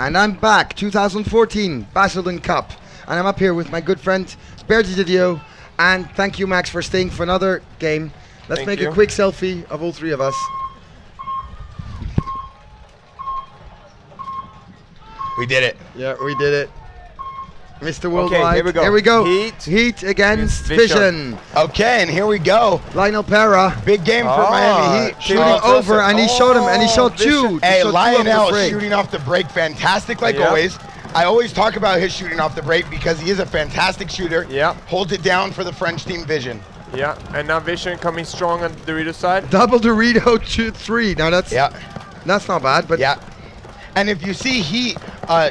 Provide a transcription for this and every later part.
And I'm back, 2014 Basildon Cup. And I'm up here with my good friend, Bertie Didio. And thank you, Max, for staying for another game. Let's make a quick selfie of all three of us. We did it. Yeah, we did it. Mr. Worldwide. Okay, here we go. Here we go. Heat against Vision. Okay, and here we go. Lionel Pera. Big game for Miami Heat. Shooting over, and he showed him, and he shot two. Hey, Lionel shooting off the break, fantastic like always. I always talk about his shooting off the break because he is a fantastic shooter. Yeah. Holds it down for the French team Vision. Yeah, and now Vision coming strong on the Dorito side. Double Dorito 2-3. Now that's not bad, but And if you see Heat,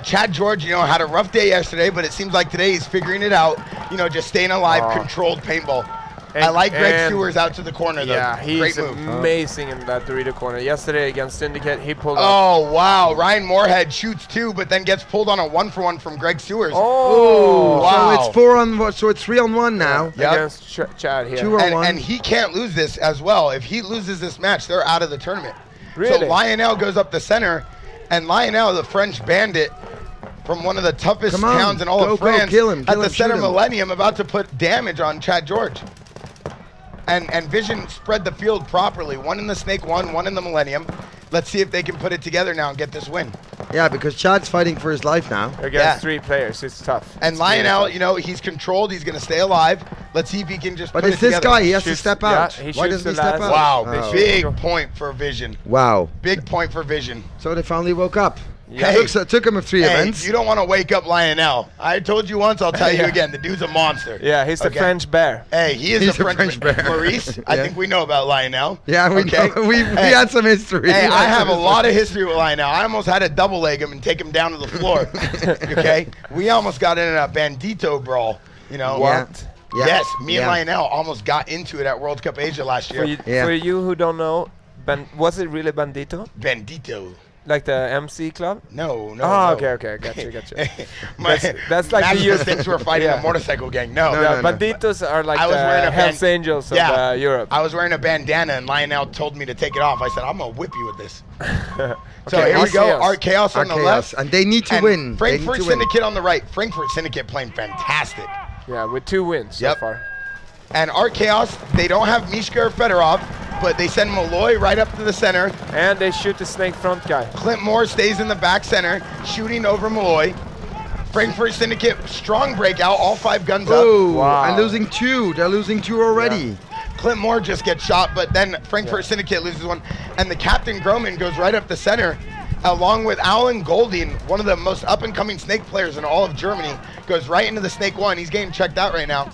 Chad George, you know, had a rough day yesterday, but it seems like today he's figuring it out. You know, just staying alive, controlled paintball. I like Greg Stewart's out to the corner, though. Yeah, he's Great move. amazing in that Dorito corner. Yesterday against Syndicate, he pulled Oh, wow. Ryan Moorhead shoots two, but then gets pulled on a 1-for-1 from Greg Stewart. Oh, wow. So it's 4-on-1, so it's 3-on-1 now. Against Chad here. 2-on-1. And he can't lose this as well. If he loses this match, they're out of the tournament. Really? So Lionel goes up the center, and Lionel, the French bandit, from one of the toughest towns in all of France, at the center Millennium, about to put damage on Chad George. And Vision spread the field properly. One in the Snake 1, one in the Millennium. Let's see if they can put it together now and get this win. Yeah, because Chad's fighting for his life now. Against three players, it's tough. And Lionel, you know, he's controlled. He's going to stay alive. Let's see if he can just put it together. But it's this guy. He has to step out. Yeah, Why doesn't he step out? Wow, big point for Vision. Wow. Big point for Vision. So they finally woke up. Yeah. It took him 3 events. You don't want to wake up Lionel. I told you once, I'll tell you again. The dude's a monster. Yeah, he's the French bear. Hey, he's a French bear. Maurice, I think we know about Lionel. Yeah, we know. We had some history. Hey, I have a lot of history with Lionel. I almost had to double leg him and take him down to the floor. Okay? We almost got in a bandito brawl. You know? What? Yeah. Yes, me and Lionel almost got into it at World Cup Asia last year. For you who don't know, was it really bandito? Bandito. Like the MC club? No. Oh, okay, got you. That's like the youth thinks we're fighting a motorcycle gang. No. Banditos are like the Hells Angels of Europe. I was wearing a bandana and Lionel told me to take it off. I said, I'm going to whip you with this. So Okay, here we go. Art Chaos on the left. And they need to win. Frankfurt Syndicate on the right. Frankfurt Syndicate playing fantastic. Yeah, with 2 wins so far. And Art Chaos, they don't have Mishka or Fedorov, but they send Malloy right up to the center. And they shoot the Snake front guy. Clint Moore stays in the back center, shooting over Malloy. Frankfurt Syndicate, strong breakout, all 5 guns up. Wow. And losing 2. They're losing 2 already. Clint Moore just gets shot, but then Frankfurt Syndicate loses 1. And the Captain Groman goes right up the center, along with Alan Golding, one of the most up-and-coming Snake players in all of Germany, goes right into the Snake 1. He's getting checked out right now.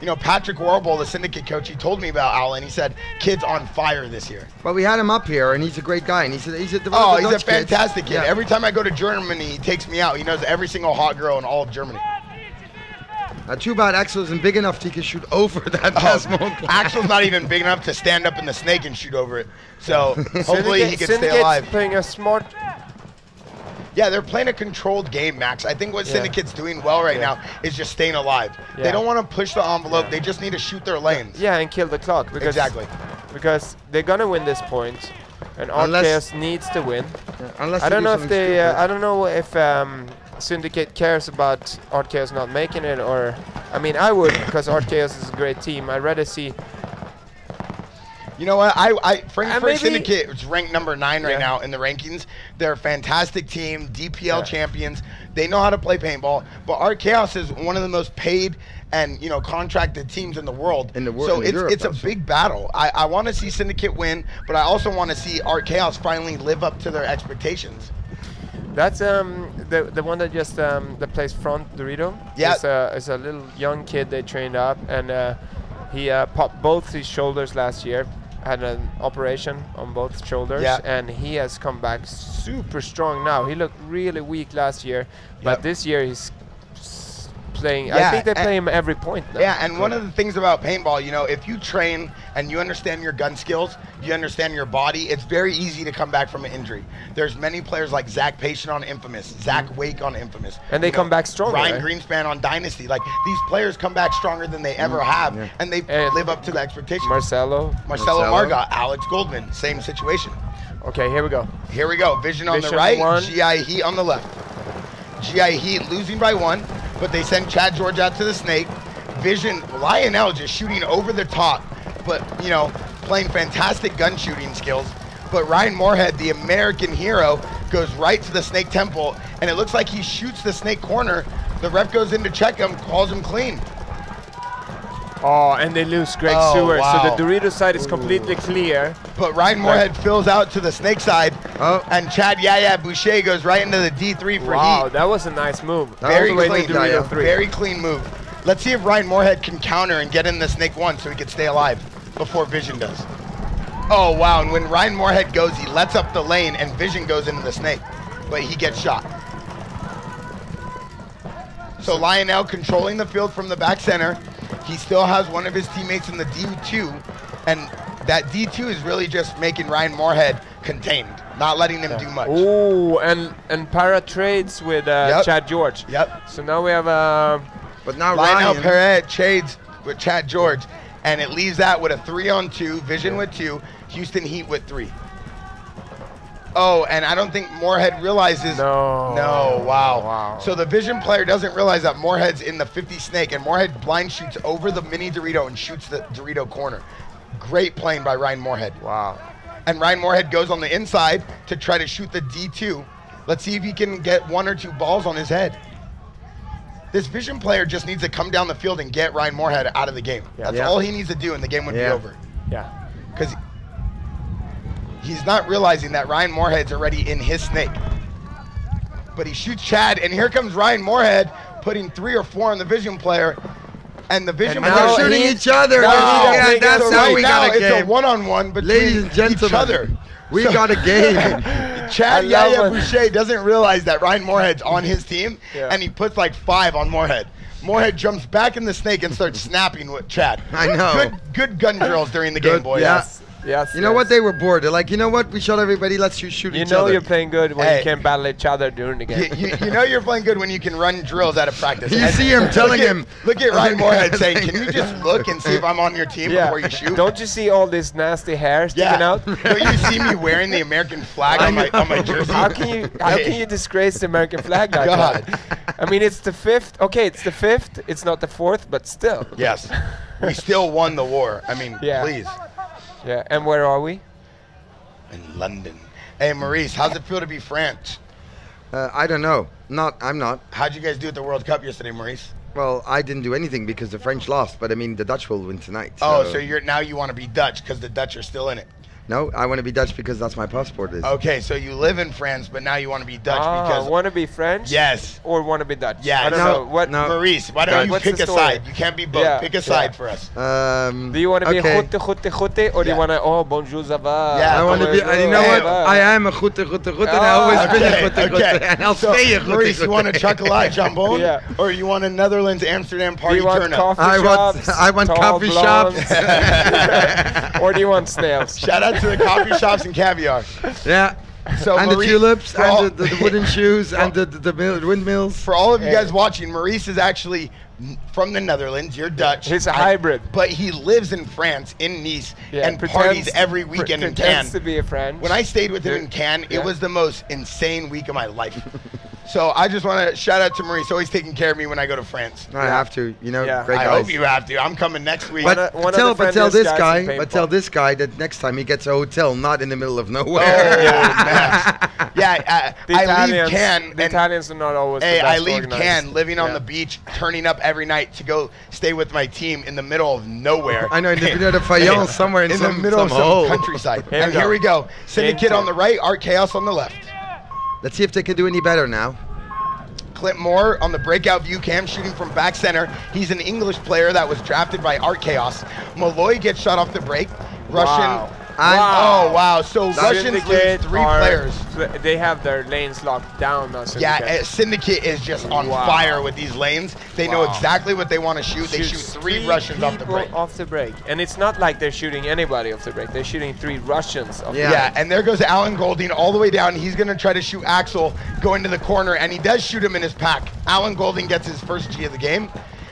You know, Patrick Warble, the Syndicate coach, he told me about Alan. He said, kid's on fire this year. But we had him up here, and he's a great guy. And he's a fantastic kid. Every time I go to Germany, he takes me out. He knows every single hot girl in all of Germany. Too bad Axel isn't big enough to he can shoot over that decimal. Axel's not even big enough to stand up in the Snake and shoot over it. So hopefully he can stay alive. Playing a smart... Yeah, they're playing a controlled game, Max. I think what Syndicate's doing well right now is just staying alive. They don't want to push the envelope. They just need to shoot their lanes. Yeah, and kill the clock. Because, because they're going to win this point, and Chaos needs to win. I don't know if they... I don't know if Syndicate cares about Chaos not making it, or... I mean, I would, because Chaos is a great team. I'd rather see... You know what? Frankfurt Syndicate is ranked number 9 right now in the rankings. They're a fantastic team, DPL champions. They know how to play paintball. But Art Chaos is one of the most paid and contracted teams in the world. So it's a big battle. I want to see Syndicate win, but I also want to see Art Chaos finally live up to their expectations. That's the one that just that plays front Dorito. Yeah, is a little young kid they trained up, and he popped both his shoulders last year. Had an operation on both shoulders, and he has come back super strong now. He looked really weak last year, but this year he's playing. I think they play him every point now. Yeah, and one of the things about paintball, if you train and you understand your gun skills, you understand your body, it's very easy to come back from an injury. There's many players like Zach Patient on Infamous, Zach Wake on Infamous. And they come back stronger. Ryan Greenspan on Dynasty. Like, these players come back stronger than they ever have, and they live up to the expectations. Marcelo Margot, Alex Goldman, same situation. Okay, here we go. Here we go. Vision on the right, GI Heat on the left. GI Heat losing by 1, but they send Chad George out to the snake. Vision, Lionel just shooting over the top, but, you know, playing fantastic gun shooting skills. But Ryan Moorhead, the American hero, goes right to the snake temple, and it looks like he shoots the snake corner. The ref goes in to check him, calls him clean. Oh, and they lose Greg Stewart, so the Dorito side is completely clear. But Ryan Moorhead fills out to the snake side, and Chad Boucher goes right into the D3 for Heat. Wow, that was a nice move. Very clean, very clean move. Let's see if Ryan Moorhead can counter and get in the snake 1 so he can stay alive before Vision does. Oh, wow, and when Ryan Moorhead goes, he lets up the lane, and Vision goes into the snake, but he gets shot. So Lionel controlling the field from the back center. He still has one of his teammates in the D2, and that D2 is really just making Ryan Moorhead contained, not letting him do much. Oh, and Para trades with Chad George. Yep. So now we have but now Lionel Perret trades with Chad George, and it leaves that with a 3-on-2, Vision with 2, Houston Heat with 3. Oh, and I don't think Moorhead realizes. No, wow. So the Vision player doesn't realize that Moorhead's in the 50 snake, and Moorhead blind shoots over the mini Dorito and shoots the Dorito corner. Great playing by Ryan Moorhead. Wow. And Ryan Moorhead goes on the inside to try to shoot the D2. Let's see if he can get 1 or 2 balls on his head. This Vision player just needs to come down the field and get Ryan Moorhead out of the game. That's all he needs to do, and the game would be over. Yeah. Because he's not realizing that Ryan Moorhead's already in his snake. But he shoots Chad, and here comes Ryan Moorhead putting 3 or 4 on the Vision player. And the Vision player they're shooting each other. That's how we got a game. It's a one-on-one between each other. We got a game. Chad Boucher doesn't realize that Ryan Moorhead's on his team, and he puts like 5 on Moorhead. Moorhead jumps back in the snake and starts snapping with Chad. I know. Good gun drills during the game, boys. Yes. You know what? They were bored. They're like, you know what? We shot everybody. Let's shoot each other. You know you're playing good when you can battle each other during the game. You know you're playing good when you can run drills out of practice. You see him telling him. Look at Ryan Moorhead saying, can you just look and see if I'm on your team before you shoot? Don't you see all this nasty hair sticking out? Don't you see me wearing the American flag on my jersey? How can you disgrace the American flag like that? I mean, it's the 5th. Okay, it's the 5th. It's not the 4th, but still. Yes. We still won the war. I mean, please. Yeah, and where are we? In London. Hey, Maurice, how's it feel to be France? I don't know. I'm not. How'd you guys do at the World Cup yesterday, Maurice? Well, I didn't do anything because the French lost, but I mean, the Dutch will win tonight. So. So now you want to be Dutch because the Dutch are still in it. No, I want to be Dutch because that's my passport is. Okay, so you live in France, but now you want to be Dutch because... want to be French? Yes. Or want to be Dutch? Yeah. I don't know. What? Maurice, why don't you pick a side? You can't be both. Yeah. Pick a side for us. Do you want to be goede, or do you want to, bonjour, ça va? Yeah, I want to be, you know what? I am a goede, and I always been a goede, and I'll stay a goede. Maurice, you want a chocolat jambon? Or you want a Netherlands Amsterdam party turn-up? I want coffee shops. Or do you want snails? Shout out to the coffee shops and caviar. Yeah. So and Maurice, the tulips, and the wooden shoes, and the windmills. For all of you guys watching, Maurice is actually from the Netherlands. You're Dutch. He's a hybrid. But he lives in France, in Nice, and parties every weekend in Cannes. Pretends to be a French. When I stayed with him in Cannes, it was the most insane week of my life. So I just want to shout out to Maurice, always taking care of me when I go to France. I have to, you know. Great I guys. hope you have to. I'm coming next week. But tell this guy that next time he gets a hotel, not in the middle of nowhere. I leave Cannes. The Italians are not always. Hey, I leave Cannes, living on the beach, turning up every night to go stay with my team in the middle of nowhere. I know, in the middle of Fayence, somewhere in the middle of some countryside. And here we go. Syndicate on the right, Art Chaos on the left. Let's see if they can do any better now. Clint Moore on the breakout view cam shooting from back center. He's an English player that was drafted by Art Chaos. Malloy gets shot off the break. Russian. Oh, wow. So Russians lose 3 players. They have their lanes locked down now. Yeah, Syndicate is just on fire with these lanes. They know exactly what they want to shoot. They shoot 3 Russians off the break. And it's not like they're shooting anybody off the break. They're shooting 3 Russians off the break. Yeah, and there goes Alan Golding all the way down. He's going to try to shoot Axel, go into the corner, and he does shoot him in his pack. Alan Golding gets his first G of the game.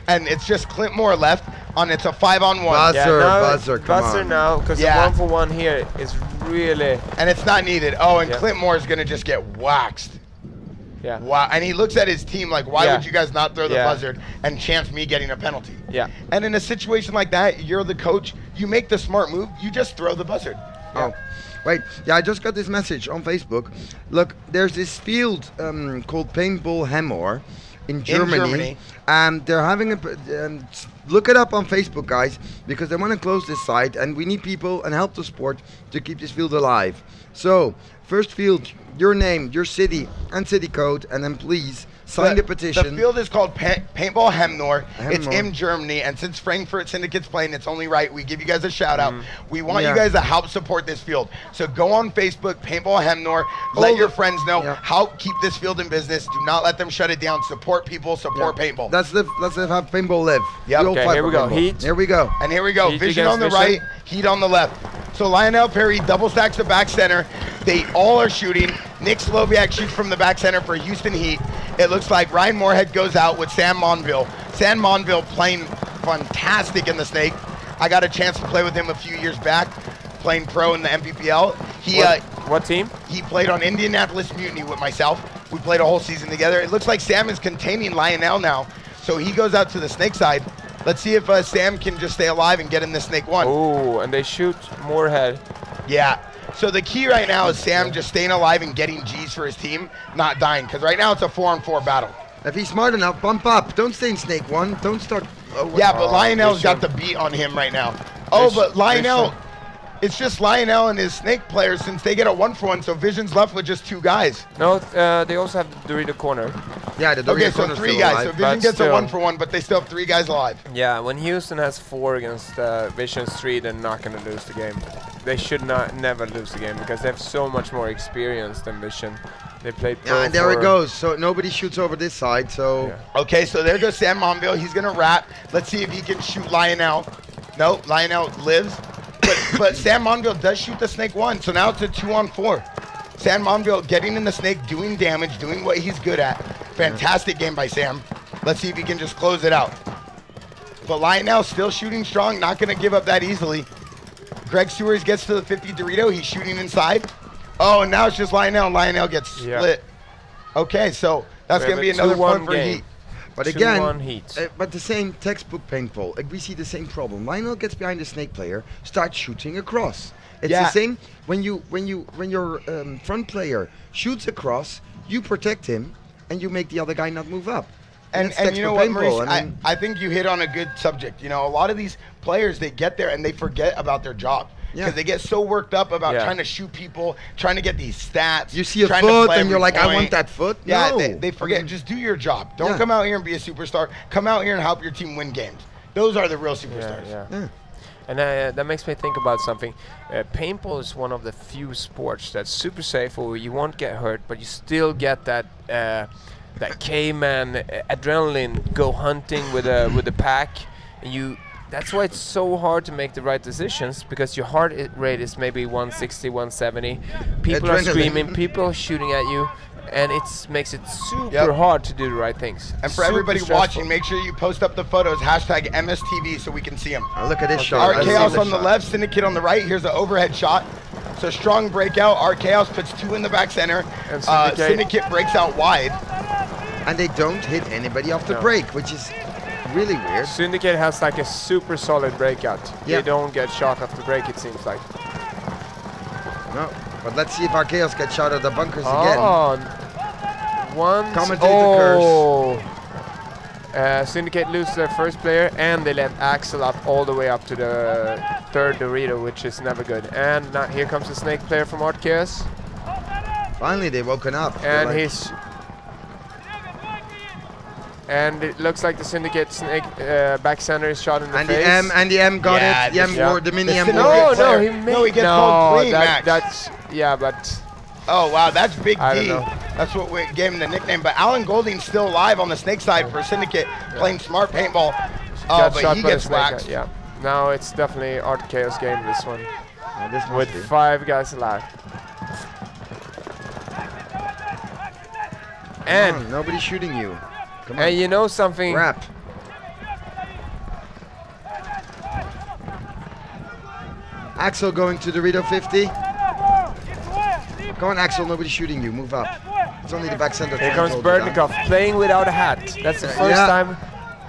And it's just Clint Moore left. It's a 5-on-1. Buzzer now, because the 1-for-1 here is really... And it's not needed. Oh, and Clint Moore is going to just get waxed. Yeah. Wow. And he looks at his team like, why would you guys not throw the buzzard and chance me getting a penalty? Yeah. And in a situation like that, you're the coach. You make the smart move. You just throw the buzzard. Oh, wait. Yeah, I just got this message on Facebook. Look, there's this field called Paintball Hammer in Germany. And they're having look it up on Facebook, guys, because they want to close this site, and we need people and help the sport to keep this field alive. So, first field, your name, your city, and city code, and then please sign the petition. The field is called Paintball Hemnor. It's in Germany, and since Frankfurt Syndicate's playing, it's only right we give you guys a shout out. We want you guys to help support this field. So go on Facebook, Paintball Hemnor. Let your friends know how keep this field in business. Do not let them shut it down. Support people. Support paintball. Let's have paintball live. Yep. Okay, here we go. Heat. Here we go. And here we go. Vision on the right, Heat on the left. So Lionel Perry double stacks the back center. They all are shooting. Nick Sloviak shoots from the back center for Houston Heat. It looks like Ryan Moorhead goes out with Sam Monville. Sam Monville playing fantastic in the Snake. I got a chance to play with him a few years back, playing pro in the MPPL. What team? He played on Indianapolis Mutiny with myself. We played a whole season together. It looks like Sam is containing Lionel now. So he goes out to the Snake side. Let's see if Sam can just stay alive and get in the Snake 1. Oh, and they shoot Moorhead. Yeah. So the key right now is Sam just staying alive and getting G's for his team, not dying. Because right now it's a 4-on-4 battle. If he's smart enough, bump up. Don't stay in Snake 1. Don't start. Yeah, but Lionel's got the beat on him right now. But Lionel, it's just Lionel and his Snake players since they get a 1-for-1. So Vision's left with just 2 guys. No, they also have the Dorito corner. Yeah, the Dorito corner. So 3 guys. So Vision gets a 1-for-1, but they still have 3 guys alive. Yeah, when Houston has 4 against Vision's 3, they're not going to lose the game. They should never lose the game because they have so much more experience than Vision. They played pro. Yeah, and there it goes. So nobody shoots over this side. So okay, so there goes Sam Monville. He's gonna wrap. Let's see if he can shoot Lionel. No, Lionel lives. But Sam Monville does shoot the Snake 1. So now it's a 2-on-4. Sam Monville getting in the Snake, doing damage, doing what he's good at. Fantastic game by Sam. Let's see if he can just close it out. But Lionel still shooting strong. Not gonna give up that easily. Greg Sewers gets to the 50 Dorito. He's shooting inside. Oh, and now it's just Lionel. Lionel gets split. Okay, so that's going to be another point for Heat. But again, but the same textbook paintball. We see the same problem. Lionel gets behind the Snake player, starts shooting across. It's the same when your front player shoots across, you protect him, and you make the other guy not move up. And you know what, Maurice, I think you hit on a good subject. You know, a lot of these players, they get there and they forget about their job. Because they get so worked up about trying to shoot people, trying to get these stats. You see a foot and you're like, I want that foot. Yeah, no. they forget. Just do your job. Don't come out here and be a superstar. Come out here and help your team win games. Those are the real superstars. And that makes me think about something. Paintball is one of the few sports that's super safe where you won't get hurt, but you still get that that caveman adrenaline, go hunting with a pack, and that's why it's so hard to make the right decisions, because your heart rate is maybe 160, 170. People are screaming, people are shooting at you, and it makes it super hard to do the right things. And for everybody watching, make sure you post up the photos, hashtag MSTV, so we can see them. Look at this shot. Art Chaos on the left, Syndicate on the right. Here's the overhead shot. So strong breakout. Art Chaos puts 2 in the back center. And Syndicate breaks out wide. And they don't hit anybody off the break, which is really weird. Syndicate has like a super solid breakout. They don't get shot off the break, it seems like. No, but let's see if Archaeos gets shot at the bunkers again. Commentator curse. Syndicate loses their first player, and they let Axel up all the way up to the 3rd Dorito, which is never good. And now here comes the Snake player from Art Chaos. Finally, they've woken up. And and it looks like the Syndicate Snake back center is shot in the face. And the M got it. The M wore the mini M. No, he gets called clean, Max. But. Oh wow, that's Big D. That's what we gave him the nickname. But Alan Golding's still alive on the Snake side for Syndicate, playing smart paintball. Oh, but he gets waxed. Yeah. Now it's definitely Art Chaos game. This one. This with 5 guys alive. And nobody's shooting you. Come on. And you know something? Wrap. Axel going to Dorito 50. Come on, Axel. Nobody's shooting you. Move up. It's only the back center. Here comes Berdnikov playing without a hat. That's the first time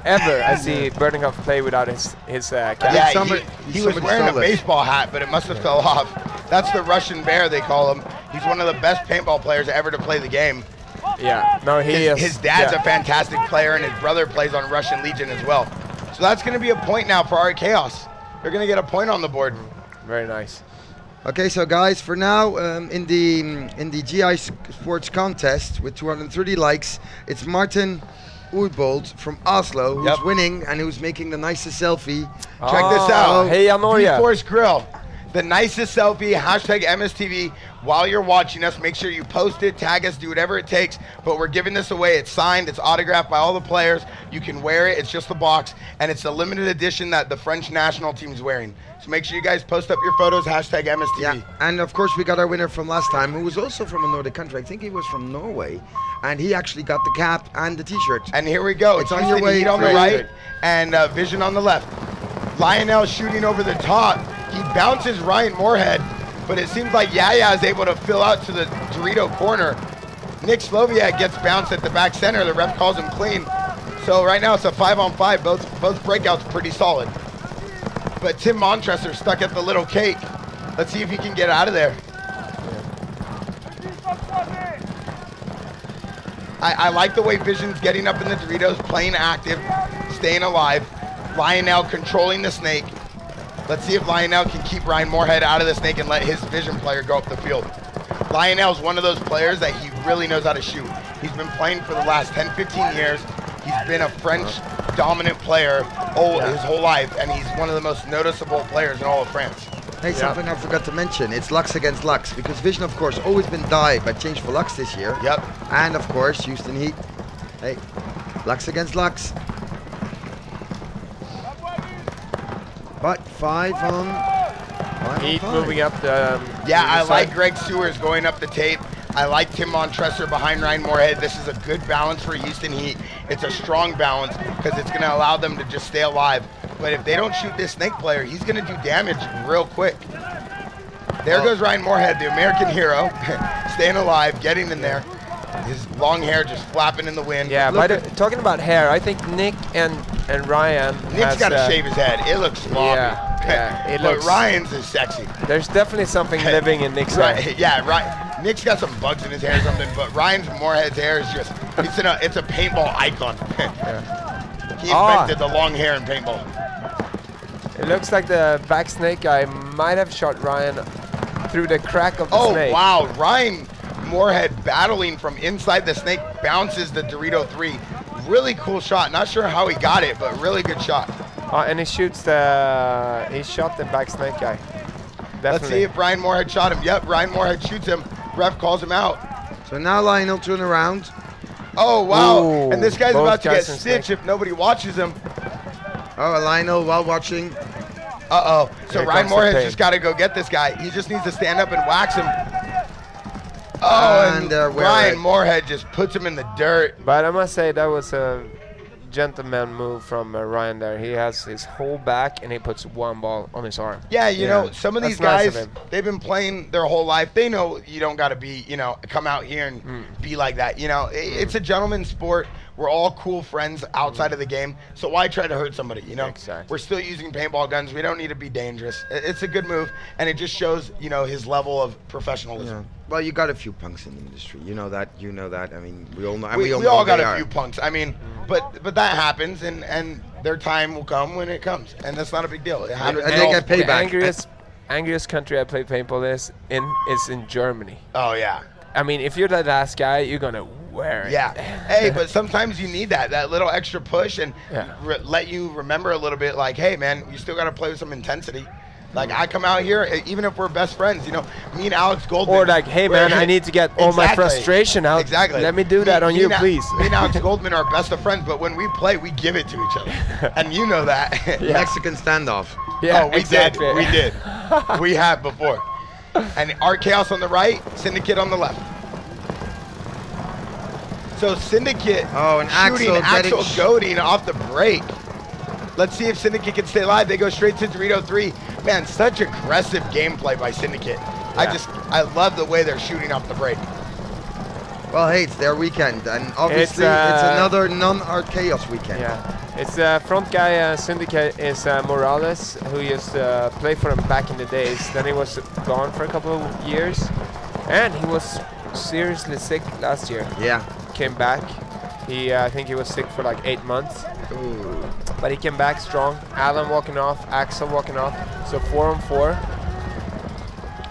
ever I see Berdnikov play without his cap. Yeah, he was wearing a baseball hat, but it must have fell off. That's the Russian Bear, they call him. He's one of the best paintball players ever to play the game. Yeah, no, he is. His dad's a fantastic player, and his brother plays on Russian Legion as well. So that's going to be a point now for our Chaos. They're going to get a point on the board. Very nice. Okay, so guys, for now, in the GI Sports contest with 230 likes, it's Martin Uybold from Oslo who's winning and who's making the nicest selfie. Check this out. Hey, Anoria. Force Grill. The nicest selfie, hashtag MSTV. While you're watching us, make sure you post it, tag us, do whatever it takes. But we're giving this away. It's signed, it's autographed by all the players. You can wear it, it's just a box. And it's a limited edition that the French national team's wearing. So make sure you guys post up your photos, hashtag MSTV. Yeah, and of course we got our winner from last time, who was also from a Nordic country. I think he was from Norway. And he actually got the cap and the t-shirt. And here we go. It's on your way. On the right and Vision on the left. Lionel shooting over the top. He bounces Ryan Moorhead, but it seems like Yaya is able to fill out to the Dorito corner. Nick Sloviak gets bounced at the back center. The ref calls him clean. So right now it's a 5-on-5. Both breakouts pretty solid. But Tim Montresor stuck at the little cake. Let's see if he can get out of there. I like the way Vision's getting up in the Doritos, playing active, staying alive. Lionel controlling the snake. Let's see if Lionel can keep Ryan Moorhead out of the snake and let his Vision player go up the field. Lionel's one of those players that he really knows how to shoot. He's been playing for the last 10, 15 years. He's been a French dominant player his whole life, and he's one of the most noticeable players in all of France. Hey, something I forgot to mention. It's Lux against Lux, because Vision, of course, always been died, but changed for Lux this year. Yep. And, of course, Houston Heat. Hey, Lux against Lux. But 5 on Heat moving up the I like Greg Sewers going up the tape. I like Tim Montresor behind Ryan Moorhead. This is a good balance for Houston Heat. It's a strong balance because it's going to allow them to just stay alive. But if they don't shoot this snake player, he's going to do damage real quick. There goes Ryan Moorhead, the American hero, staying alive, getting in there. His long hair just flapping in the wind. Yeah, talking about hair, I think Nick and Ryan. Nick's got to shave his head. It looks sloppy. Yeah, but Ryan's is sexy. There's definitely something living in Nick's hair. Yeah, Nick's got some bugs in his hair or something, but Ryan's Moorhead's hair is just, it's a paintball icon. He invented the long hair in paintball. It looks like the back snake guy might have shot Ryan through the crack of the snake. Oh, wow. Ryan Moorhead battling from inside the snake bounces the Dorito 3. Really cool shot. Not sure how he got it, but really good shot. And he shoots he shot the back snake guy. Definitely. Let's see if Ryan Moorhead shot him. Yep, Ryan Moorhead shoots him. Ref calls him out. So now Lionel turn around. Oh, wow. Ooh, and this guy's about to get stitched if nobody watches him. Oh, Lionel while watching. Uh-oh. So Ryan Moorhead's just got to go get this guy. He just needs to stand up and wax him. Oh, and Ryan Moorhead just puts him in the dirt. But I must say that was a gentleman move from Ryan there. He has his whole back and he puts one ball on his arm. Yeah, you know, some of these guys, they've been playing their whole life. They know you don't got to be, come out here and be like that. It's a gentleman's sport. We're all cool friends outside of the game, so why try to hurt somebody, Exactly. We're still using paintball guns. We don't need to be dangerous. It's a good move, and it just shows, his level of professionalism. Yeah. Well, you got a few punks in the industry. You know that. I mean, we all know. We all got a few punks. I mean, but that happens, and their time will come when it comes, and that's not a big deal. It happens. And they get payback. The angriest country I play paintball is in Germany. Oh, yeah. I mean, if you're the last guy, you're going to wear it. Yeah. Hey, but sometimes you need that little extra push and let you remember a little bit like, hey, man, you still got to play with some intensity. Like, I come out here, even if we're best friends, me and Alex Goldman. Or like, hey, man, I need to get all my frustration out. Exactly. Let me do that on you, please. Me and Alex Goldman are best of friends, but when we play, we give it to each other. And you know that. Mexican standoff. Yeah, we did. We did. We have before. And Art Chaos on the right, Syndicate on the left. So Syndicate shooting Axel goading off the break. Let's see if Syndicate can stay alive. They go straight to Dorito 3. Man, such aggressive gameplay by Syndicate. Yeah. I love the way they're shooting off the break. Well, hey, it's their weekend, and obviously it's another non-Art Chaos weekend. Yeah, it's front guy Syndicate is Morales, who used to play for him back in the days. Then he was gone for a couple of years, and he was seriously sick last year. Yeah. Came back. I think he was sick for like 8 months. Ooh. But he came back strong. Alan walking off, Axel walking off. So 4-on-4.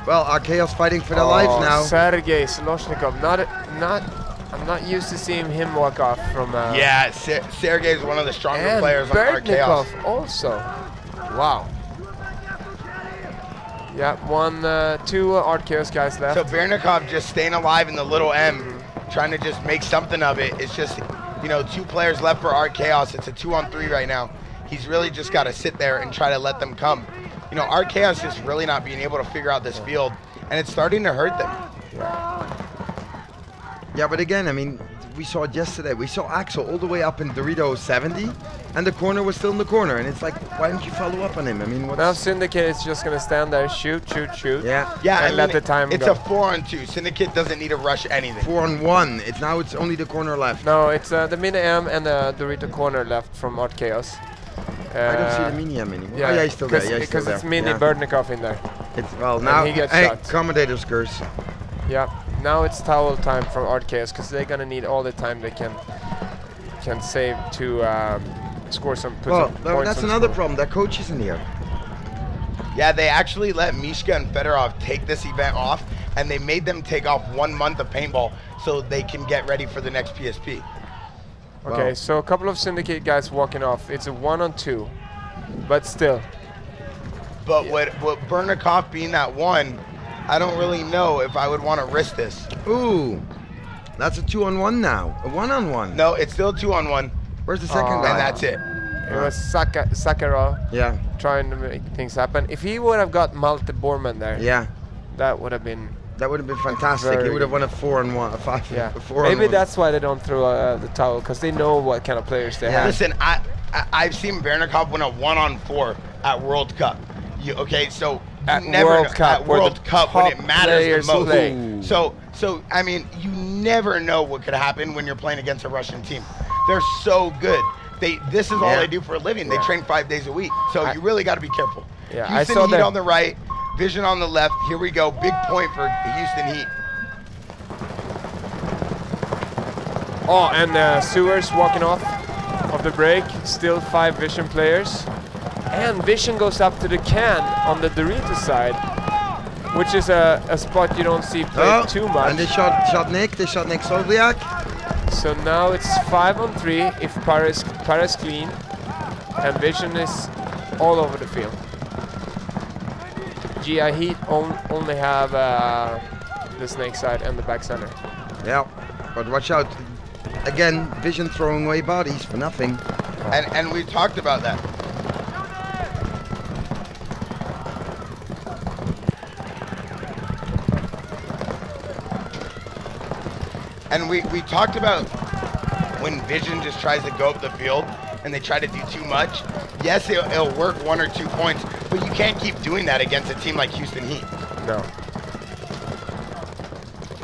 Well, Archaeos fighting for their lives now. Sergei Sloshnikov. I'm not used to seeing him walk off from. Yeah, Sergei is one of the stronger players on Archaeos. Also. Wow. Yeah, two Archaeos guys left. So Bernikov just staying alive in the little M, trying to just make something of it. It's just, you know, 2 players left for Art Chaos. It's a 2-on-3 right now. He's really just got to sit there and try to let them come. You know, Art Chaos just really not being able to figure out this field, and it's starting to hurt them. Yeah, but again, I mean, we saw it yesterday. We saw Axel all the way up in Dorito 70, and the corner was still in the corner. And it's like, why don't you follow up on him? I mean, what's... Now Syndicate is just going to stand there, shoot. Yeah. Yeah, and let the time go. It's a 4-on-2. Syndicate doesn't need to rush anything. 4-on-1. It's only the corner left. No, it's the Mini M and the Dorito corner left from Art Chaos. I don't see the Mini M anymore. Yeah, oh, yeah, he's still there. Yeah, because it's Mini Bernikov in there. It's, well, now, he gets hey, shot. commentator's curse. Yeah, now it's towel time for Art Chaos, because they're gonna need all the time they can save to score some. That's another problem. Their coach isn't here. Yeah, they actually let Mishka and Fedorov take this event off, and they made them take off 1 month of paintball so they can get ready for the next PSP. Okay, wow. So a couple of Syndicate guys walking off. It's a 1-on-2, but still. But with Bernikov being that 1, I don't really know if I would want to risk this. Ooh, that's a 2-on-1 now. A 1-on-1. No, it's still 2-on-1. Where's the second guy? And that's it. It was Sakharov trying to make things happen. If he would have got Malte Borman there, that would have been... That would have been fantastic. He would have won a 4-on-1, a 5. Yeah. A 4-on-1. Maybe that's why they don't throw the towel, because they know what kind of players they have. Listen, I've seen Bernikov win a 1-on-4 at World Cup. So at World Cup when it matters the most. Play. So I mean, you never know what could happen when you're playing against a Russian team. They're so good. This is all they do for a living. They train 5 days a week. So you really got to be careful. Yeah, Houston Heat on the right, Vision on the left. Here we go. Big point for Houston Heat. Oh, and Sewers walking off of the break. Still 5 Vision players. And Vision goes up to the can on the Dorito side, which is a spot you don't see played too much. And they shot Nick. They shot Nick Solviak. So now it's 5-on-3 if Paris clean, and Vision is all over the field. GI Heat only have the snake side and the back center. Yeah, but watch out. Again, Vision throwing away bodies for nothing. And we talked about that. And we talked about when Vision just tries to go up the field and they try to do too much. Yes, it'll work 1 or 2 points, but you can't keep doing that against a team like Houston Heat. No.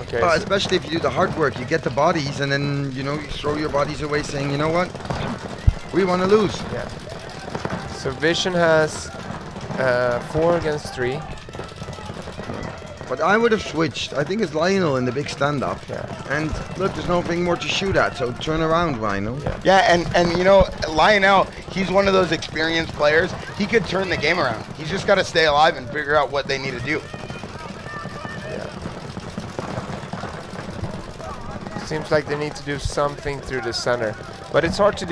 Okay. Well, especially if you do the hard work, you get the bodies, and then you throw your bodies away, saying, you know what, we want to lose. Yeah. So Vision has 4 against 3. But I would have switched. I think it's Lionel in the big stand-up. Yeah. And look, there's nothing more to shoot at, so turn around, Lionel. Yeah, and Lionel, he's one of those experienced players. He could turn the game around. He's just got to stay alive and figure out what they need to do. Yeah. Seems like they need to do something through the center. But it's hard to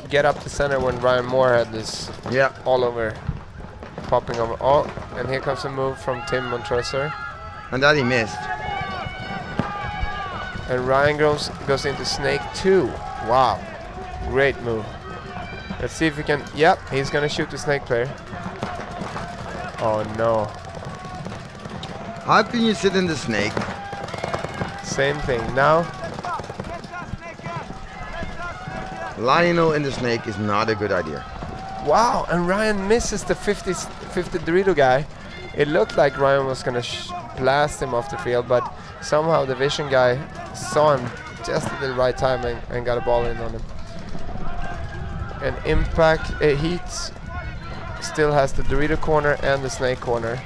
get up the center when Ryan Moorhead is all over, popping over. Oh, and here comes a move from Tim Montresor. And that he missed. And Ryan goes into Snake 2. Wow. Great move. Let's see if he can... Yep, he's going to shoot the Snake player. Oh, no. How can you sit in the Snake? Same thing. Now... Lionel in the Snake is not a good idea. Wow, and Ryan misses the 50 Dorito guy. It looked like Ryan was going to blast him off the field, but somehow the Vision guy saw him just at the right time and got a ball in on him. And Impact Heat still has the Dorito corner and the Snake corner,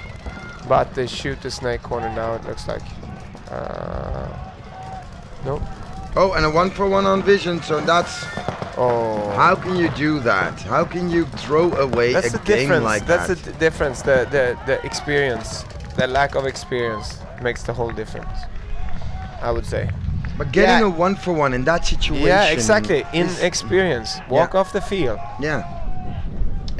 but they shoot the Snake corner now, it looks like. Nope. Oh, and a 1-for-1 on Vision, so that's... Oh. How can you do that? How can you throw away a game like that? That's the difference. The experience, the lack of experience makes the whole difference, I would say. But getting a 1-for-1 in that situation... Yeah, exactly. Inexperience. Walk off the field. Yeah.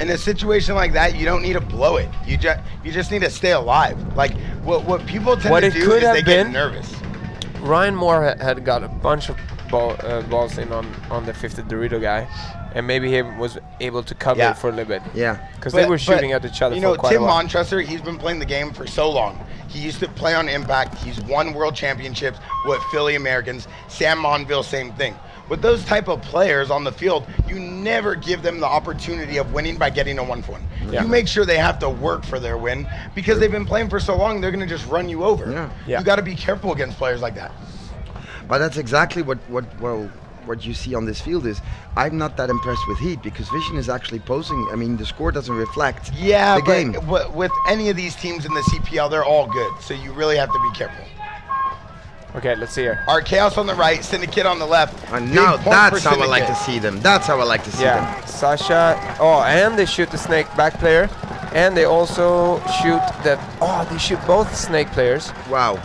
In a situation like that, you don't need to blow it. You just need to stay alive. Like what people tend to do is they get nervous. Ryan Moore had got a bunch of balls in on the 50 Dorito guy, and maybe he was able to cover it for a little bit. Yeah. Because they were shooting at each other for quite a while. Tim Montressor, he's been playing the game for so long. He used to play on Impact. He's won world championships with Philly Americans. Sam Monville, same thing. With those type of players on the field, you never give them the opportunity of winning by getting a 1-for-1. Yeah. You make sure they have to work for their win because they've been playing for so long, they're going to just run you over. Yeah. You got to be careful against players like that. But that's exactly what you see on this field is. I'm not that impressed with Heat because Vision is actually posing. I mean, the score doesn't reflect the game. But with any of these teams in the CPL, they're all good. So you really have to be careful. Okay, let's see here. Our Chaos on the right, Syndicate on the left. And now that's how I like to see them. That's how I like to see them. Sasha. Oh, and they shoot the Snake back player, and they also shoot the. Oh, they shoot both Snake players. Wow.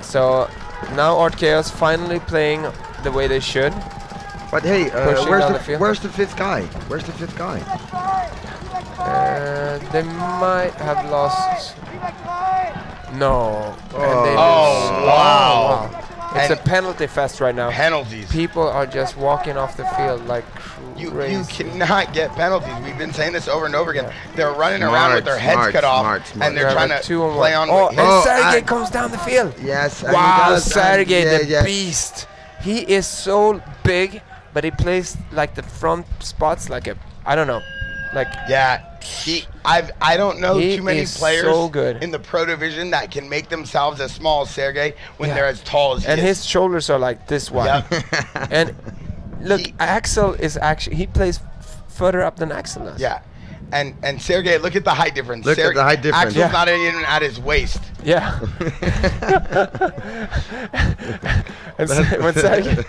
So now Art Chaos finally playing the way they should. But hey, where's the fifth guy? Where's the fifth guy? They might have lost. No. Wow. It's a penalty fest right now. Penalties. People are just walking off the field like crazy. You cannot get penalties. We've been saying this over and over again. They're running around with their heads cut off, and they're trying to play on. And Sergey comes down the field. Yes. Wow, Sergey, the beast. He is so big, but he plays like the front spots like a, I don't know. Like I don't know too many players so good in the pro division that can make themselves as small as Sergey when they're as tall as he is. And his shoulders are like this wide. And look, Axel is actually, he plays further up than Axel does. Yeah. And Sergey, look at the height difference. Look at the height difference. Axel's not even at his waist. Yeah. When Sergey.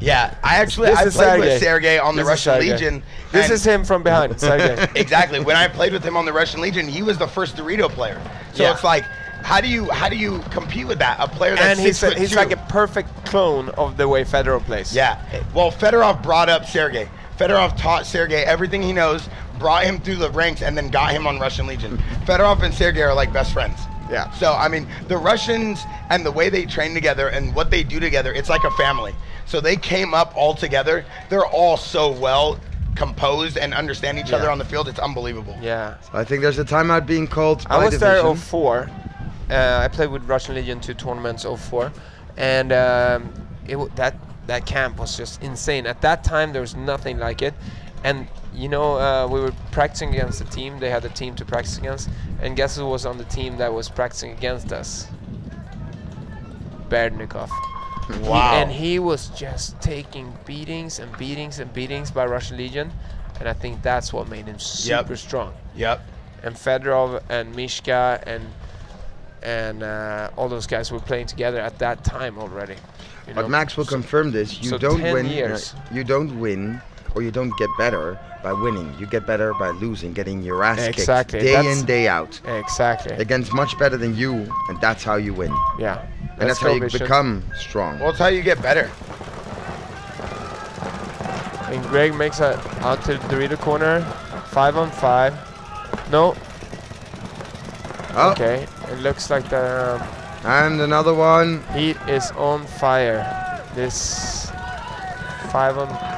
Yeah, I played with Sergey on the Russian Legion. This is him from behind, Sergey. Exactly. When I played with him on the Russian Legion, he was the first Dorito player. So it's like, how do you compete with that? A player that's 6'2". He's like a perfect clone of the way Fedorov plays. Yeah. Well, Fedorov brought up Sergey. Fedorov taught Sergey everything he knows, brought him through the ranks, and then got him on Russian Legion. Fedorov and Sergey are like best friends. Yeah. So, I mean, the Russians and the way they train together and what they do together, it's like a family. So they came up all together. They're all so well composed and understand each other on the field. It's unbelievable. Yeah. So I think there's a timeout being called by I was division. there 04. I played with Russian Legion 2 tournaments 04. And that camp was just insane. At that time, there was nothing like it. And you know, we were practicing against a team. They had a team to practice against, and guess who was on the team that was practicing against us? Berdnikov. Wow. And he was just taking beatings and beatings and beatings by Russian Legion, and I think that's what made him super strong. Yep. And Fedorov and Mishka and all those guys were playing together at that time already. But Max will confirm this. You don't win. You don't win. Or you don't get better by winning. You get better by losing, getting your ass kicked day in, day out. Exactly. Against much better than you, and that's how you win. Yeah. And that's how you become strong. Well, it's how you get better. And Greg makes it out to the Dorito corner. 5-on-5. No. Oh. Okay. It looks like the... and another one. Heat is on fire. This 5-on-2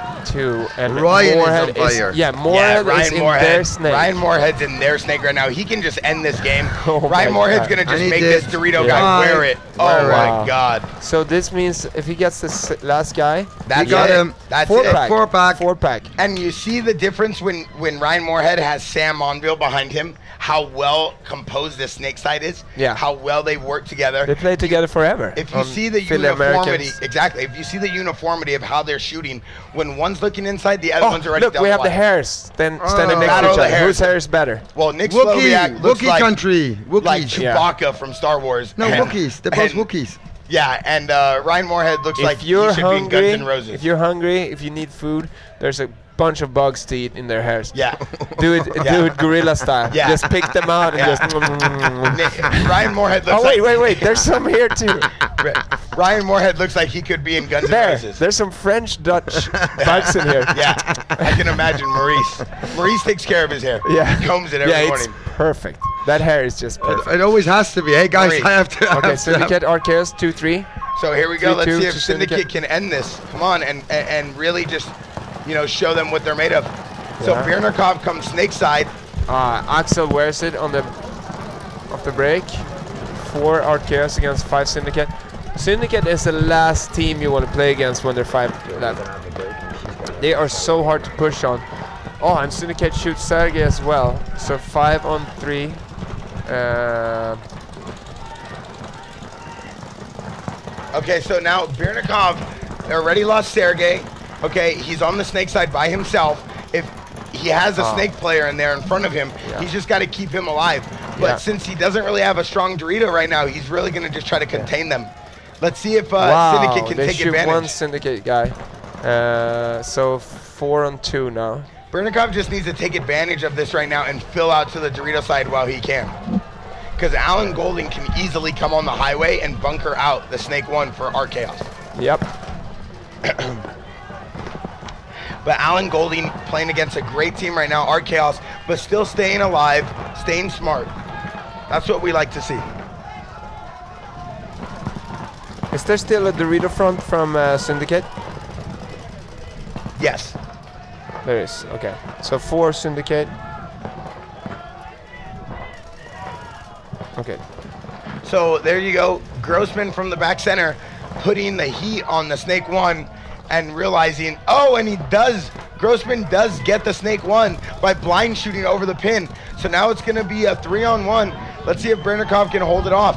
and Ryan Moorhead is on fire. Moorhead is in their snake. Ryan Moorhead's in their snake right now. He can just end this game. Ryan Moorhead's gonna just make this Dorito guy wear it. Oh my God. So this means if he gets this last guy, you got him. That's four pack. And you see the difference when Ryan Moorhead has Sam Monville behind him, how well composed this snake side is. Yeah. How well they work together. They play together forever. If you see the uniformity, exactly. If you see the uniformity of how they're shooting, when one's looking inside, the other one's already look, down we the have the line. hairs standing next to each other. Whose hair is better? Well, Nick Slowiak looks Wookiee like country. Wookiees. like Chewbacca from Star Wars. No, Wookiees. They're both Wookiees. Yeah, and Ryan Moorhead looks like he should be in Guns N' Roses. If you're hungry, if you need food, there's a bunch of bugs to eat in their hairs. Yeah. Do it gorilla style. Yeah. Just pick them out and just. Ryan Moorhead looks wait. There's some here too. Ryan Moorhead looks like he could be in Guns N' Roses. There's some French Dutch bugs in here. Yeah, I can imagine Maurice. Maurice takes care of his hair. Yeah. He combs it every morning. It's perfect. That hair is just perfect. It always has to be. Hey guys, Maurice. I have to. Okay, Syndicate RKS 2-3. So here we go. Let's 3-2 see if to Syndicate can end this. Come on, and really just, show them what they're made of. So Birnikov comes snake side. Axel wears it on the off the break. 4 RKS against 5 Syndicate. Syndicate is the last team you want to play against when they're 5 left. They are so hard to push on. Oh, and Syndicate shoots Sergey as well. So 5 on 3. Okay, so now Birnikov already lost Sergey. Okay, he's on the snake side by himself. If he has a snake player in there in front of him, he's just got to keep him alive. But since he doesn't really have a strong Dorito right now, he's really going to just try to contain them. Let's see if Syndicate can take advantage. They shoot one Syndicate guy. So 4 on 2 now. Birnikov just needs to take advantage of this right now and fill out to the Dorito side while he can. Because Alan Golding can easily come on the highway and bunker out the Snake 1 for RKS. Yep. But Alan Golding playing against a great team right now, RKS, but still staying alive, staying smart. That's what we like to see. Is there still a Dorito front from Syndicate? Yes. There is. Okay. So 4 Syndicate. Okay. So there you go. Grossman from the back center putting the heat on the Snake 1 and realizing, Grossman does get the Snake 1 by blind shooting over the pin. So now it's going to be a 3-on-1. Let's see if Birnikov can hold it off.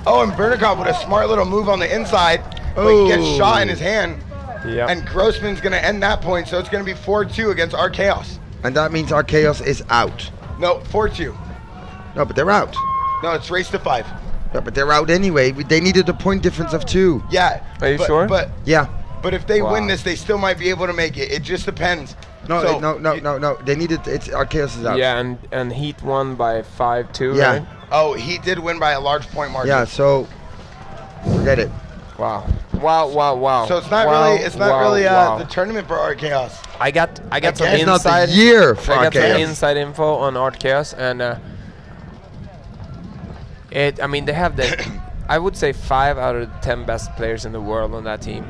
Oh, and Birnikov with a smart little move on the inside, but he gets shot in his hand. Yep. And Grossman's going to end that point, so it's going to be 4-2 against RKS. And that means RKS is out. No, 4-2. No, but they're out. No, it's race to 5. Yeah, but they're out anyway. They needed a point difference of 2. Yeah. Are you sure? But yeah. But if they win this, they still might be able to make it. It just depends. No, so no. They needed. RKS is out. Yeah, and Heat won by 5-2. Yeah. Right? Oh, he did win by a large point margin. Yeah. So forget it. Wow. So it's not really the tournament for RKS. I got some It's not inside the year for I got some RKS. inside info on RKS, and I mean, they have the I would say 5 out of the 10 best players in the world on that team,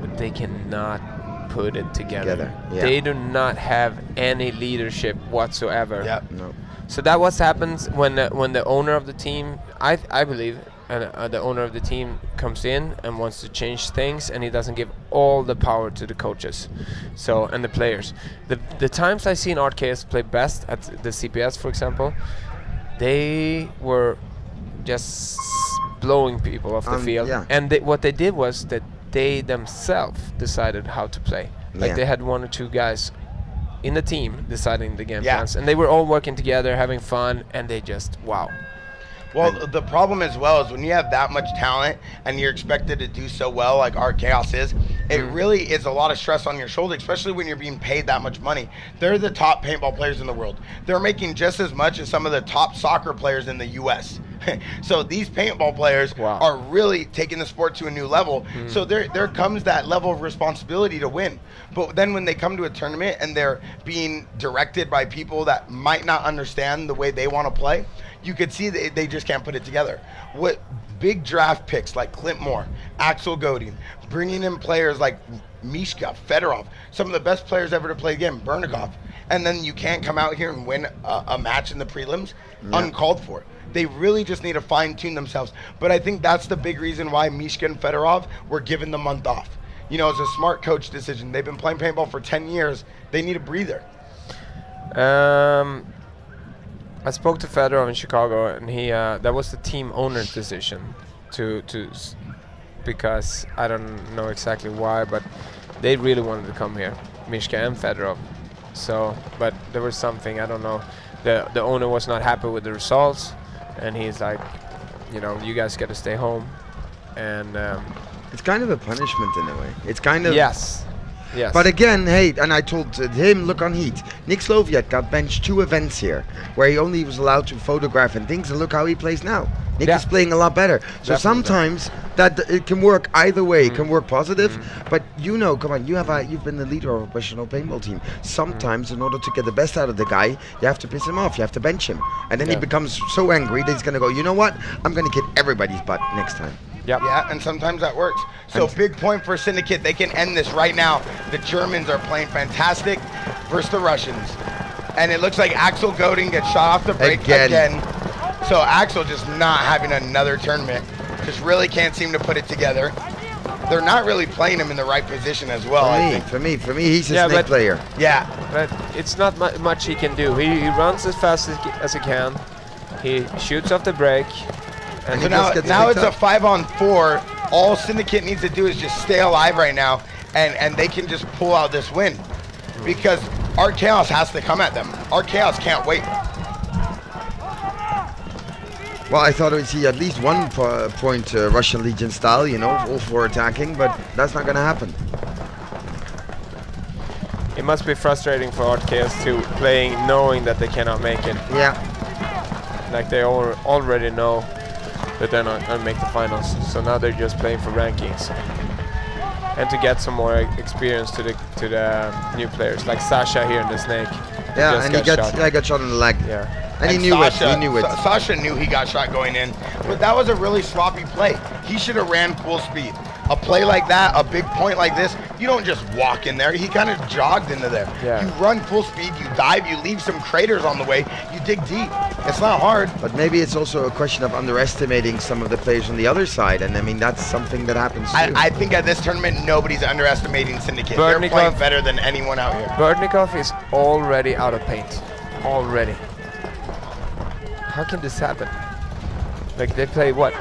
but they cannot put it together. Yeah. They do not have any leadership whatsoever. Yep. No. So that what happens when the owner of the team, I believe, and the owner of the team comes in and wants to change things, and he doesn't give all the power to the coaches, and the players. The times I seen RKS play best at the CPS, for example, they were just blowing people off the field. Yeah. And what they did was that they themselves decided how to play. Like they had 1 or 2 guys in the team deciding the game plans, and they were all working together, having fun, and they just Well, the problem as well is when you have that much talent and you're expected to do so well like RKS is, it really is a lot of stress on your shoulder, especially when you're being paid that much money. They're the top paintball players in the world. They're making just as much as some of the top soccer players in the U.S. So these paintball players are really taking the sport to a new level. So there comes that level of responsibility to win. But then when they come to a tournament and they're being directed by people that might not understand the way they want to play, you could see that they just can't put it together. What big draft picks like Clint Moore, Axel Godin, bringing in players like Mishka, Fedorov, some of the best players ever to play the game, Birnikov, and then you can't come out here and win a match in the prelims, uncalled for. They really just need to fine-tune themselves. But I think that's the big reason why Mishka and Fedorov were given the month off. you know, it's a smart coach decision. They've been playing paintball for 10 years. They need a breather. I spoke to Fedorov in Chicago, and he that was the team owner's decision because I don't know exactly why, but they really wanted to come here, Mishka and Fedorov. So, but there was something, I don't know. The owner was not happy with the results, and he's like, you know, you guys got to stay home. And it's kind of a punishment in a way. It's kind of yes. But again, hey, and I told him, look on Heat. Nick Sloviak got benched 2 events here, where he only was allowed to photograph and things, and look how he plays now. Nick is playing a lot better. So sometimes that it can work either way. It can work positive, but you know, come on, you've been the leader of a professional paintball team. Sometimes, in order to get the best out of the guy, you have to piss him off. You have to bench him, and then he becomes so angry that he's gonna go, you know what? I'm gonna kick everybody's butt next time. Yeah, and sometimes that works. So big point for Syndicate. They can end this right now. The Germans are playing fantastic versus the Russians. And it looks like Axel Godin gets shot off the break again. So Axel just not having another tournament. Just really can't seem to put it together. They're not really playing him in the right position as well, For me, he's a snake player. Yeah. But it's not much he can do. He runs as fast as he can. He shoots off the break. And so now it's a 5-on-4. All Syndicate needs to do is just stay alive right now, and they can just pull out this win. Because our Chaos has to come at them. Our Chaos can't wait. Well, I thought we'd see at least 1 point Russian Legion style, you know, all 4 attacking, but that's not going to happen. It must be frustrating for Art Chaos too, playing knowing that they cannot make it. Yeah. Like they already know that they're not going to make the finals, so now they're just playing for rankings and to get some more experience to the new players, like Sasha here in the Snake. Yeah, and he got shot in the leg. Yeah. And he knew it. He knew it. Sasha knew he got shot going in, but that was a really sloppy play. He should have ran full speed. A play like that, a big point like this, you don't just walk in there. He kind of jogged into there. Yeah. You run full speed, you dive, you leave some craters on the way, you dig deep. It's not hard. But maybe it's also a question of underestimating some of the players on the other side, and I mean, that's something that happens too. I think at this tournament, nobody's underestimating Syndicate. They're playing better than anyone out here. Berdnikov is already out of paint. Already. How can this happen? Like they play what?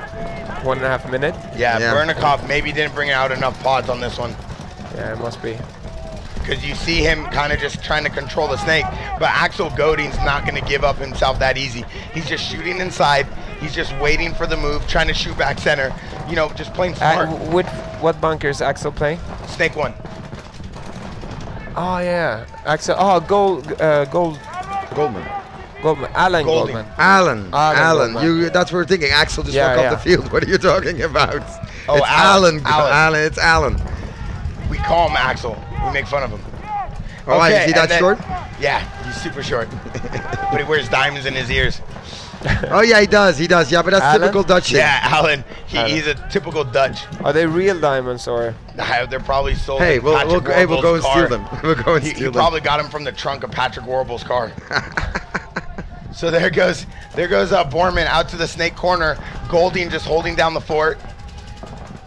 1.5 minutes? Yeah, Berdnikov maybe didn't bring out enough pods on this one. Yeah, it must be. Because you see him kind of just trying to control the Snake, but Axel Godin's not going to give up himself that easy. He's just shooting inside. He's just waiting for the move, trying to shoot back center. You know, just playing smart. What bunkers Axel play? Snake 1. Oh yeah, Axel. Oh, Goldman. Alan Goldman. Alan. Goldman. That's what we're thinking. Axel just walked off the field. What are you talking about? Oh, it's Alan. It's Alan. We call him Axel. We make fun of him. Oh, okay, is he that short? Yeah, he's super short. But he wears diamonds in his ears. Oh yeah, he does. Yeah, but that's Alan? typical Dutch thing. Yeah, Alan. He's a typical Dutch. Are they real diamonds or? They're probably sold. Hey, we'll go and steal them. We'll go and steal them. He probably got them from the trunk of Patrick Warble's car. So there goes Borman out to the Snake corner. Golding just holding down the fort.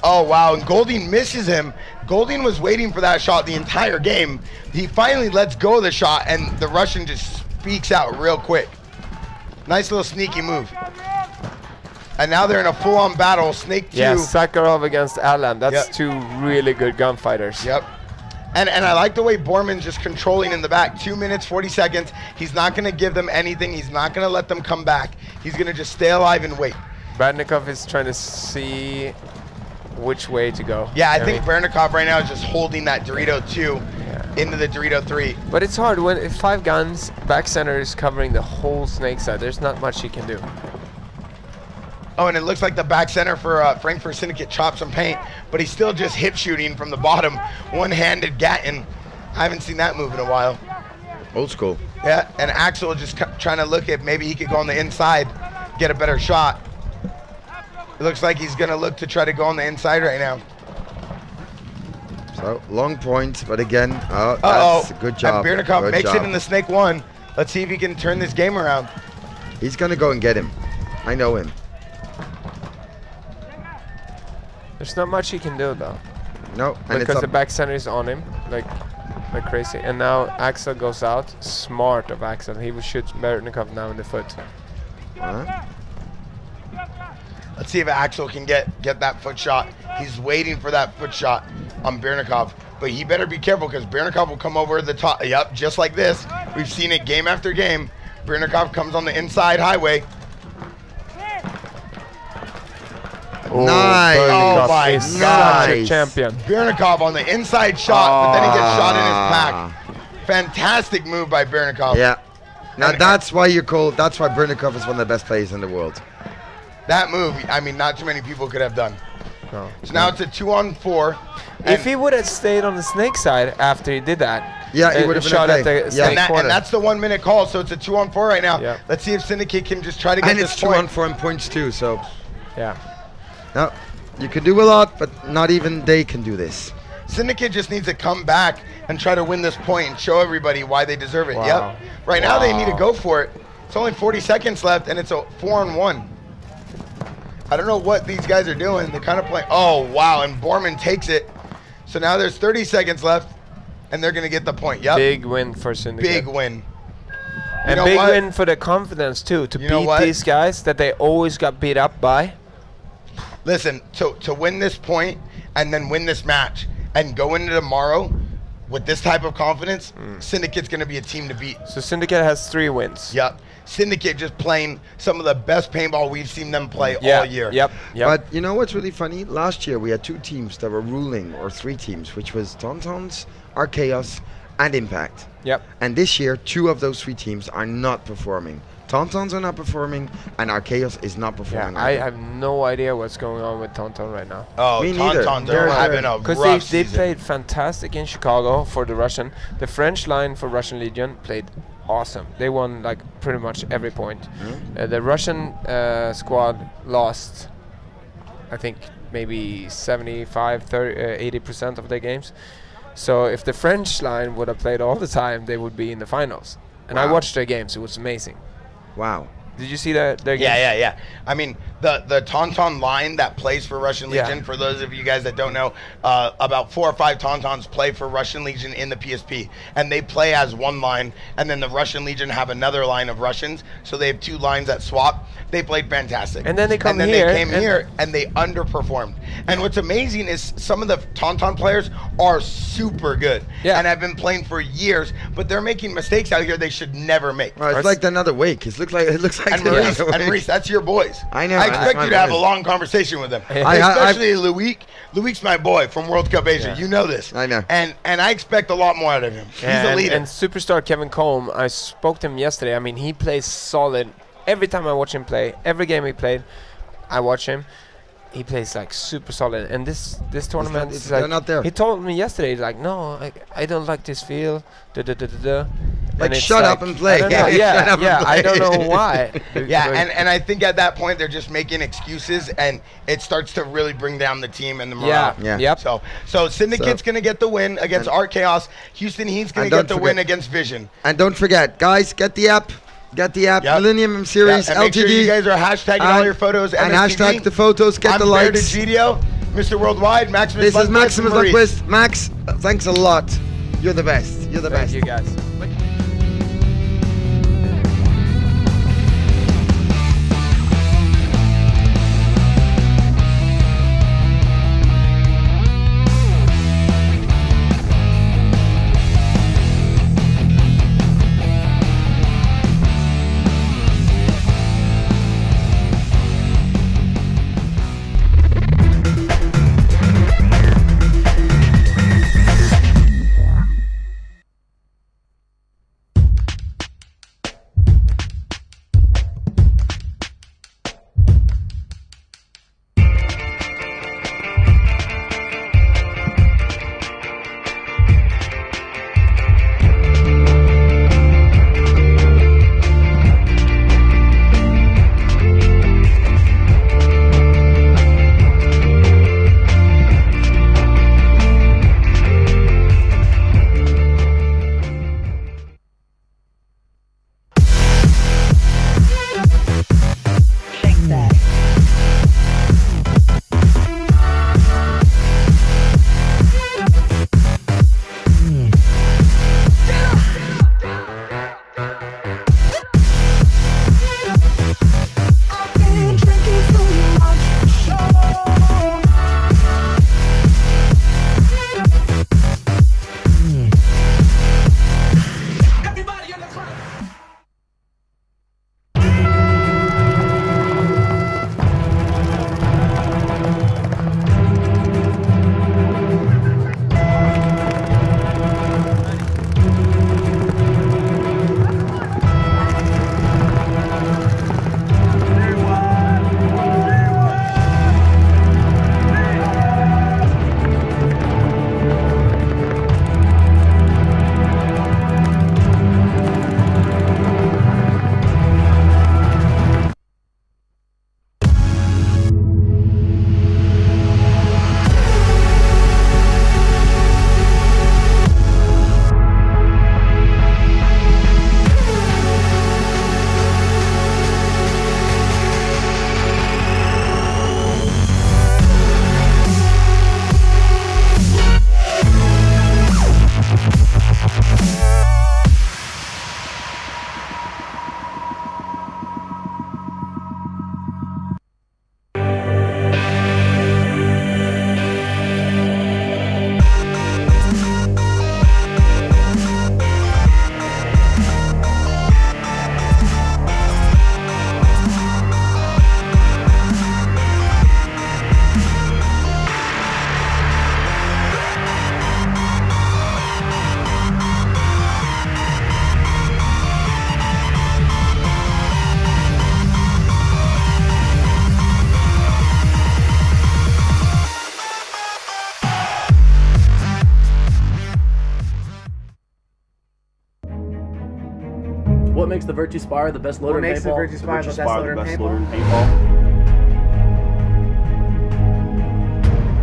Oh wow, and Golding misses him. Golding was waiting for that shot the entire game. He finally lets go of the shot, and the Russian just speaks out real quick. Nice little sneaky move. And now they're in a full-on battle. Snake 2. Yeah, Sakharov against Alan. That's 2 really good gunfighters. Yep. And I like the way Borman's just controlling in the back. 2 minutes, 40 seconds. He's not going to give them anything. He's not going to let them come back. He's going to just stay alive and wait. Berdnikov is trying to see which way to go. Yeah, I think Berdnikov right now is just holding that Dorito 2 into the Dorito 3. But it's hard when 5 guns, back center is covering the whole Snake side. There's not much he can do. Oh, and it looks like the back center for Frankfurt Syndicate chopped some paint, but he's still just hip shooting from the bottom. One-handed Gatton. I haven't seen that move in a while. Old school. Yeah, and Axel just trying to look at maybe he could go on the inside, get a better shot. It looks like he's going to look to try to go on the inside right now. So, long points, but again, that's a good job. And Berdnikov makes it in the Snake 1. Let's see if he can turn this game around. He's going to go and get him. I know him. There's not much he can do, though. No, and because the back center is on him like crazy. And now Axel goes out. Smart of Axel. He will shoot Bernikov now in the foot. Let's see if Axel can get that foot shot. He's waiting for that foot shot on Bernikov. But he better be careful because Bernikov will come over the top. Yep, just like this. We've seen it game after game. Bernikov comes on the inside highway. Oh, nice. Oh my God. Such a champion. Bernikov on the inside shot, but then he gets shot in his pack. Fantastic move by Bernikov. Yeah. Now that's why Bernikov is one of the best players in the world. That move, I mean, not too many people could have done. No. So now it's a 2-on-4. If he would have stayed on the snake side after he did that, yeah, he would have shot at the snake corner. And that's the 1 minute call, so it's a 2-on-4 right now. Yeah. Let's see if Syndicate can just try to get this point. And it's 2-on-4 in points too, so. Yeah. No, you can do a lot, but not even they can do this. Syndicate just needs to come back and try to win this point and show everybody why they deserve it. Wow. Yep. Right now they need to go for it. It's only 40 seconds left, and it's a 4-on-1. I don't know what these guys are doing. They're kind of playing. Oh, wow. And Borman takes it. So now there's 30 seconds left, and they're going to get the point. Yep. Big win for Syndicate. Big win. And big win for the confidence, too, to beat these guys that they always got beat up by. Listen, to win this point and then win this match and go into tomorrow with this type of confidence, Syndicate's going to be a team to beat. So Syndicate has 3 wins. Yep. Syndicate just playing some of the best paintball we've seen them play all year. Yep. But you know what's really funny? Last year we had 2 teams that were ruling, or 3 teams, which was Tauntauns, Archaeos, and Impact. Yep. And this year, 2 of those 3 teams are not performing. Tauntauns are not performing, and Archaeos is not performing. I have no idea what's going on with Tauntaun right now. Oh, Me neither. Tauntauns are having a rough Because they season. played fantastic in Chicago for the Russian. The French line for Russian Legion played awesome. They won like pretty much every point. The Russian squad lost, I think, maybe 75, 80% of their games. So if the French line would have played all the time, they would be in the finals. And I watched their games. It was amazing. Wow. Did you see their games? Yeah. I mean, the Tauntaun line that plays for Russian Legion, for those of you guys that don't know, about 4 or 5 Tauntauns play for Russian Legion in the PSP. And they play as one line, and then the Russian Legion have another line of Russians. So they have 2 lines that swap. They played fantastic. And then they come here. And then they came here, and they underperformed. And what's amazing is some of the Tauntaun players are super good. Yeah. And have been playing for years, but they're making mistakes out here they should never make. Well, it's like another wake. It looks like and Maurice, that's your boys. I know. I expect you to have a long conversation with them, especially Luik. Luik's my boy from World Cup Asia. Yeah. You know this. I know. And I expect a lot more out of him. He's a leader. And superstar Kevin Combe, I spoke to him yesterday. I mean, he plays solid. Every time I watch him play, every game he played, I watch him. He plays like super solid. And this tournament is like, they're not there. He told me yesterday, he's like, no, I don't like this feel. Like, shut up and play. I don't know why. And I think at that point they're just making excuses, and it starts to really bring down the team and the morale. Yep. So Syndicate's gonna get the win against Art Chaos. Houston Heat's gonna get the win against Vision. And don't forget, guys, get the app. Millennium Series, and LTD. make sure you guys are hashtagging all your photos. And MSTV. hashtag the photos, get the likes. I'm Berto Mr. Worldwide, Maximus. This is Maximus Lundqvist. Max, thanks a lot. You're the best. You're the best. Thank you, guys. makes the vs.Spire the best loader in paintball? What makes the vs.Spire the best loader in paintball?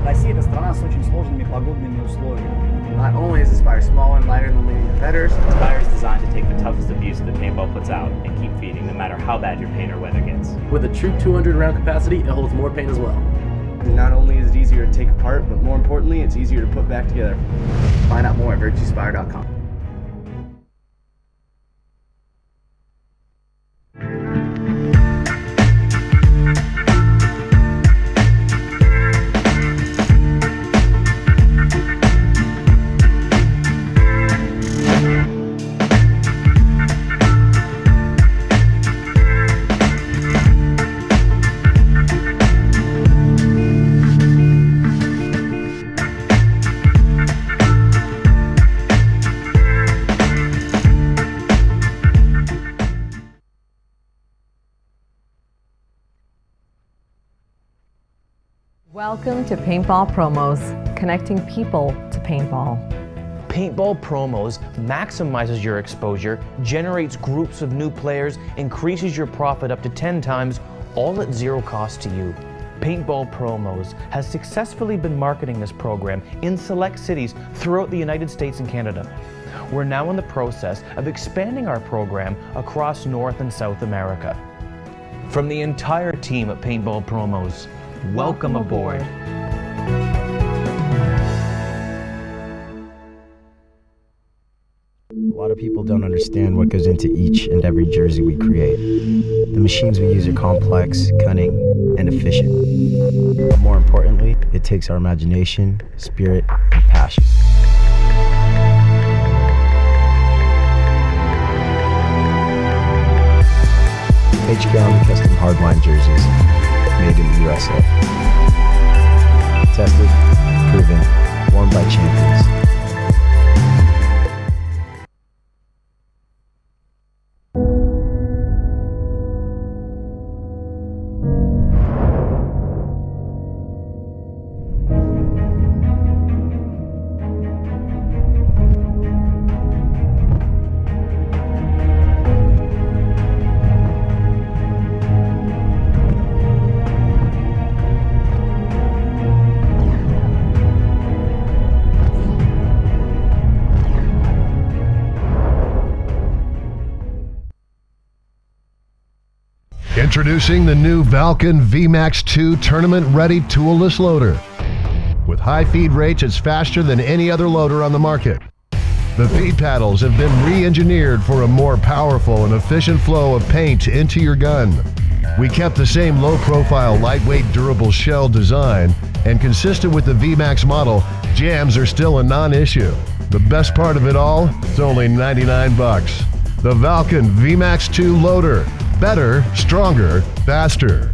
Россия – страна с очень сложными погодными условиями. Not only is the Spire small and lighter than leading competitors, the Spire is designed to take the toughest abuse that paintball puts out and keep feeding no matter how bad your paint or weather gets. With a true 200 round capacity, it holds more paint as well. Not only is it easier to take apart, but more importantly, it's easier to put back together. Find out more at vs.Spire.com. Welcome to Paintball Promos, connecting people to paintball. Paintball Promos maximizes your exposure, generates groups of new players, increases your profit up to 10 times, all at zero cost to you. Paintball Promos has successfully been marketing this program in select cities throughout the United States and Canada. We're now in the process of expanding our program across North and South America. From the entire team at Paintball Promos, welcome aboard. A lot of people don't understand what goes into each and every jersey we create. The machines we use are complex, cunning, and efficient. But more importantly, it takes our imagination, spirit, and passion. HGM custom hardline jerseys, made in the USA. Tested, proven, worn by champions. Introducing the new Valken VMAX 2 tournament-ready toolless loader. With high feed rates, it's faster than any other loader on the market. The feed paddles have been re-engineered for a more powerful and efficient flow of paint into your gun. We kept the same low-profile, lightweight, durable shell design, and consistent with the VMAX model, jams are still a non-issue. The best part of it all, it's only 99 bucks. The Valken VMAX 2 loader. Better, stronger, faster.